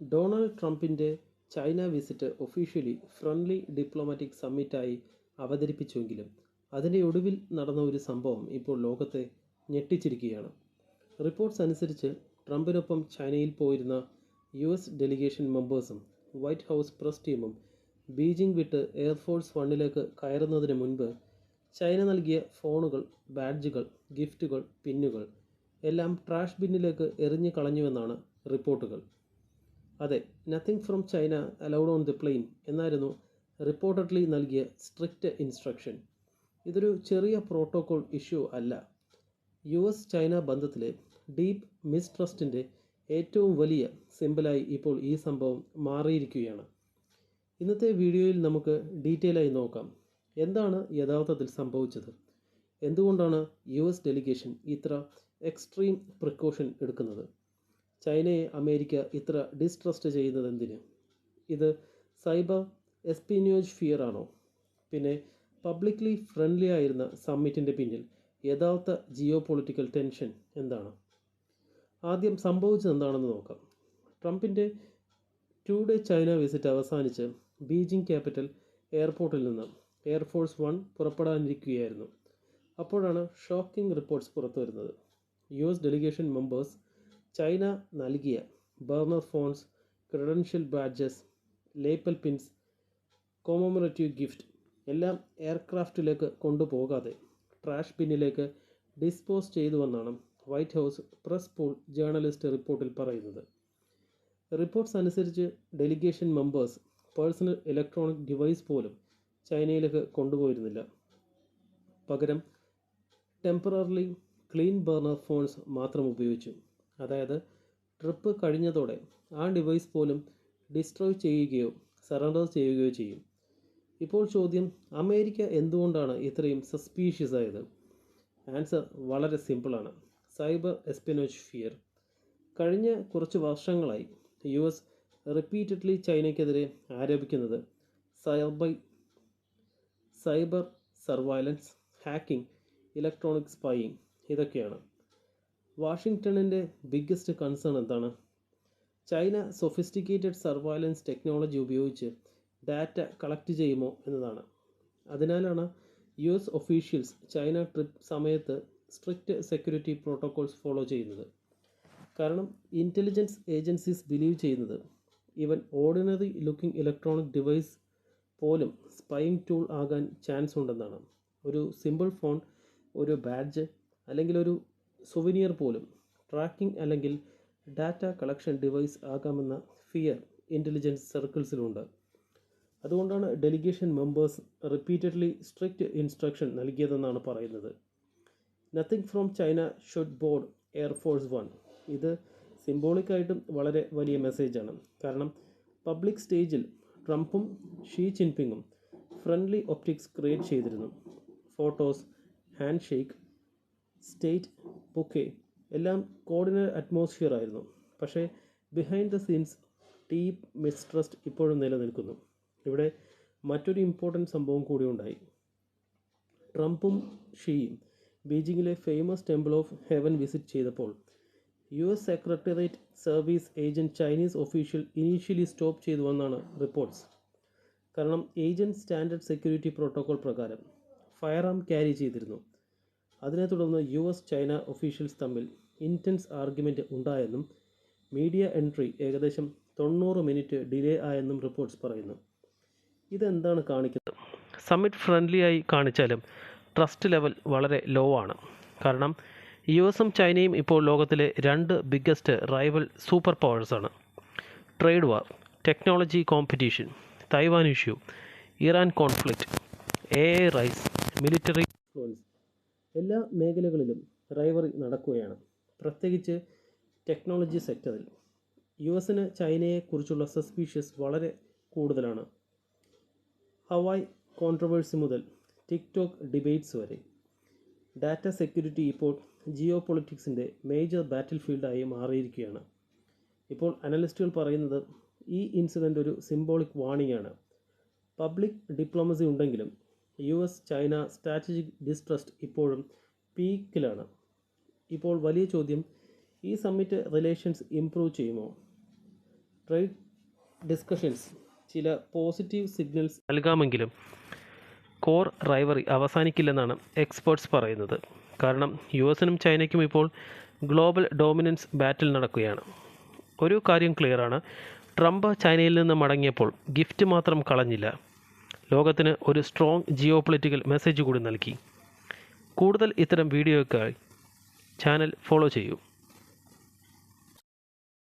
Donald ട്രംപിൻ്റെ China visit officially friendly diplomatic സമ്മിറ്റായി അവതരിപ്പിച്ചുവെങ്കിലും അതിൻ്റെ ഒടുവിൽ നടന്ന ഒരു സംഭവം ഇപ്പോൾ ലോകത്തെ ഞെട്ടിച്ചിരിക്കുകയാണ്. റിപ്പോർട്ട്സ് അനുസരിച്ച് ട്രംപിനൊപ്പം ചൈനയിൽ പോയിരുന്ന US ഡെലിഗേഷൻ മെമ്പേഴ്സും വൈറ്റ് ഹൗസ് പ്രസ് ടീമും ബീജിംഗ് വിട്ട് എയർഫോഴ്സ് വണ്ണിലേക്ക് കയറുന്നതിന് മുൻപ് ചൈന നൽകിയ ഫോണുകൾ, ബാഡ്ജുകൾ, ഗിഫ്റ്റുകൾ, പിന്നുകൾ എല്ലാം ട്രാഷ് ബിന്നിലേക്ക് എറിഞ്ഞു കളഞ്ഞുവെന്നാണ് റിപ്പോർട്ടുകൾ. അതെ, nothing from China allowed on the plain എന്നായിരുന്നു റിപ്പോർട്ടഡ്ലി നൽകിയ സ്ട്രിക്റ്റ് ഇൻസ്ട്രക്ഷൻ. ഇതൊരു ചെറിയ പ്രോട്ടോകോൾ ഇഷ്യൂ അല്ല. US ചൈന ബന്ധത്തിലെ ഡീപ്പ് മിസ്ട്രസ്റ്റിൻ്റെ ഏറ്റവും വലിയ സിമ്പിളായി ഇപ്പോൾ ഈ സംഭവം മാറിയിരിക്കുകയാണ്. ഇന്നത്തെ വീഡിയോയിൽ നമുക്ക് ഡീറ്റെയിൽ ആയി നോക്കാം. എന്താണ് യഥാർത്ഥത്തിൽ സംഭവിച്ചത്? എന്തുകൊണ്ടാണ് US ഡെലിഗേഷൻ ഇത്ര എക്സ്ട്രീം പ്രിക്കോഷൻ എടുക്കുന്നത്? ചൈനയെ അമേരിക്ക ഇത്ര ഡിസ്ട്രസ്റ്റ് ചെയ്യുന്നത് എന്തിന്? ഇത് സൈബർ എസ്പിനിയോജ് ഫിയർ ആണോ? പിന്നെ പബ്ലിക്ലി ഫ്രണ്ട്ലി ആയിരുന്ന സമ്മിറ്റിൻ്റെ പിന്നിൽ യഥാർത്ഥ ജിയോ പൊളിറ്റിക്കൽ ടെൻഷൻ എന്താണ്? ആദ്യം സംഭവിച്ചത് എന്താണെന്ന് നോക്കാം. ട്രംപിൻ്റെ 2-day ചൈന വിസിറ്റ് അവസാനിച്ച് ബീജിംഗ് ക്യാപിറ്റൽ എയർപോർട്ടിൽ നിന്ന് എയർഫോഴ്സ് വൺ പുറപ്പെടാനിരിക്കുകയായിരുന്നു. അപ്പോഴാണ് ഷോക്കിംഗ് റിപ്പോർട്ട്സ് പുറത്തു വരുന്നത്. US ഡെലിഗേഷൻ മെമ്പേഴ്സ് ചൈന നൽകിയ burner phones, credential badges, lapel pins, commemorative gift എല്ലാം എയർക്രാഫ്റ്റിലേക്ക് കൊണ്ടുപോകാതെ ട്രാഷ് ബിന്നിലേക്ക് ഡിസ്പോസ് ചെയ്തുവെന്നാണ് White House press pool journalist റിപ്പോർട്ടിൽ പറയുന്നത്. റിപ്പോർട്ട്സ് അനുസരിച്ച് delegation members personal electronic device പോലും ചൈനയിലേക്ക് കൊണ്ടുപോയിരുന്നില്ല. പകരം ടെമ്പററിലി ക്ലീൻ ബർണർ ഫോൺസ് മാത്രം ഉപയോഗിച്ചു. അതായത് ട്രിപ്പ് കഴിഞ്ഞതോടെ ആ ഡിവൈസ് പോലും ഡിസ്ട്രോയ് ചെയ്യുകയോ സറണ്ടർ ചെയ്യുകയോ ചെയ്യും. ഇപ്പോൾ ചോദ്യം, അമേരിക്ക എന്തുകൊണ്ടാണ് ഇത്രയും സസ്പീഷ്യസ് ആയത്? ആൻസർ വളരെ സിമ്പിളാണ്. Cyber espionage fear. കഴിഞ്ഞ കുറച്ച് വർഷങ്ങളായി US റിപ്പീറ്റഡ്ലി ചൈനയ്ക്കെതിരെ ആരോപിക്കുന്നത് cyber surveillance, hacking, electronic spying ഇതൊക്കെയാണ്. വാഷിങ്ടണിൻ്റെ ബിഗ്ഗസ്റ്റ് കൺസേൺ എന്താണ്? ചൈന സൊഫിസ്റ്റിക്കേറ്റഡ് സർവൈലൻസ് ടെക്നോളജി ഉപയോഗിച്ച് ഡാറ്റ കളക്ട് ചെയ്യുമോ എന്നതാണ്. അതിനാലാണ് US ഒഫീഷ്യൽസ് ചൈന ട്രിപ്പ് സമയത്ത് സ്ട്രിക്റ്റ് സെക്യൂരിറ്റി പ്രോട്ടോകോൾസ് ഫോളോ ചെയ്യുന്നത്. കാരണം ഇൻ്റലിജൻസ് ഏജൻസീസ് ബിലീവ് ചെയ്യുന്നത് even ordinary looking electronic device പോലും സ്പൈയിങ് ടൂൾ ആകാൻ ചാൻസ് ഉണ്ടെന്നാണ്. ഒരു സിമ്പിൾ ഫോൺ, ഒരു ബാഡ്ജ് അല്ലെങ്കിൽ ഒരു സുവനിയർ പോലും ട്രാക്കിംഗ് അല്ലെങ്കിൽ ഡാറ്റ കളക്ഷൻ ഡിവൈസ് ആകാമെന്ന ഫിയർ ഇൻ്റലിജൻസ് സർക്കിൾസിലുണ്ട്. അതുകൊണ്ടാണ് delegation members repeatedly strict instruction നൽകിയതെന്നാണ് പറയുന്നത്. Nothing from China should board Air Force One. ഇത് സിംബോളിക്കായിട്ടും വളരെ വലിയ മെസ്സേജാണ്. കാരണം പബ്ലിക് സ്റ്റേജിൽ ട്രംപും ഷീ ജിൻപിങ്ങും ഫ്രണ്ട്ലി ഒപ്റ്റിക്സ് ക്രിയേറ്റ് ചെയ്തിരുന്നു. Photos, hand shake, state bouquet എല്ലാം കോർഡിനേറ്റ് അറ്റ്മോസ്ഫിയർ ആയിരുന്നു. പക്ഷേ behind the scenes deep mistrust ഇപ്പോഴും നിലനിൽക്കുന്നു. ഇവിടെ മറ്റൊരു ഇമ്പോർട്ടൻറ്റ് സംഭവം കൂടി ഉണ്ടായി. ട്രംപും ഷീയും ബീജിങ്ങിലെ famous temple of heaven visit ചെയ്തപ്പോൾ US secretariat service agent Chinese official initially stop ചെയ്തുവെന്നാണ് റിപ്പോർട്ട്സ്. കാരണം ഏജൻറ്റ് സ്റ്റാൻഡേർഡ് സെക്യൂരിറ്റി പ്രോട്ടോകോൾ പ്രകാരം ഫയർ ആം ക്യാരി ചെയ്തിരുന്നു. അതിനെ തുടർന്ന് US ചൈന ഒഫീഷ്യൽസ് തമ്മിൽ ഇൻറ്റൻസ് ആർഗ്യുമെൻറ്റ് ഉണ്ടായെന്നും മീഡിയ എൻട്രി ഏകദേശം 90 മിനിറ്റ് ഡിലേ ആയെന്നും റിപ്പോർട്ട്സ് പറയുന്നു. ഇതെന്താണ് കാണിക്കുന്നത്? സമ്മിറ്റ് ഫ്രണ്ട്ലി ആയി കാണിച്ചാലും ട്രസ്റ്റ് ലെവൽ വളരെ ലോ ആണ്. കാരണം USഉം ചൈനയും ഇപ്പോൾ ലോകത്തിലെ 2 ബിഗ്ഗസ്റ്റ് റൈവൽ സൂപ്പർ പവേഴ്സാണ്. Trade war, technology competition, Taiwan issue, Iran conflict, AI rise, military influence എല്ലാ മേഖലകളിലും റൈവറി നടക്കുകയാണ്. പ്രത്യേകിച്ച് ടെക്നോളജി സെക്ടറിൽ US-ന് ചൈനയെക്കുറിച്ചുള്ള സസ്പീഷ്യസ് വളരെ കൂടുതലാണ്. ഹവായ് കോൺട്രവേഴ്സി മുതൽ ടിക്ടോക്ക് ഡിബേറ്റ്സ് വരെ ഡാറ്റ സെക്യൂരിറ്റി ഇപ്പോൾ ജിയോ പൊളിറ്റിക്സിൻ്റെ മേജർ ബാറ്റിൽ ഫീൽഡായി മാറിയിരിക്കുകയാണ്. ഇപ്പോൾ അനലിസ്റ്റുകൾ പറയുന്നത് ഈ ഇൻസിഡൻ്റ് ഒരു സിംബോളിക് വാർണിംഗ് ആണ്. പബ്ലിക് ഡിപ്ലോമസി ഉണ്ടെങ്കിലും US ചൈന സ്ട്രാറ്റജിക് ഡിസ്ട്രസ്റ്റ് ഇപ്പോഴും പീക്കിലാണ്. ഇപ്പോൾ വലിയ ചോദ്യം, ഈ സമ്മിറ്റ് റിലേഷൻസ് ഇംപ്രൂവ് ചെയ്യുമോ? ട്രേഡ് ഡിസ്കഷൻസ് ചില പോസിറ്റീവ് സിഗ്നൽസ് നൽകാമെങ്കിലും കോർ റൈവറി അവസാനിക്കില്ലെന്നാണ് എക്സ്പേർട്സ് പറയുന്നത്. കാരണം യുഎസിനും ചൈനയ്ക്കും ഇപ്പോൾ ഗ്ലോബൽ ഡോമിനൻസ് ബാറ്റിൽ നടക്കുകയാണ്. ഒരു കാര്യം ക്ലിയറാണ്, ട്രംപ് ചൈനയിൽ നിന്ന് മടങ്ങിയപ്പോൾ ഗിഫ്റ്റ് മാത്രം കളഞ്ഞില്ല, ലോകത്തിന് ഒരു സ്ട്രോങ് ജിയോ പൊളിറ്റിക്കൽ മെസ്സേജ് കൂടി നൽകി. കൂടുതൽ ഇത്തരം വീഡിയോയ്ക്കായി ചാനൽ ഫോളോ ചെയ്യൂ.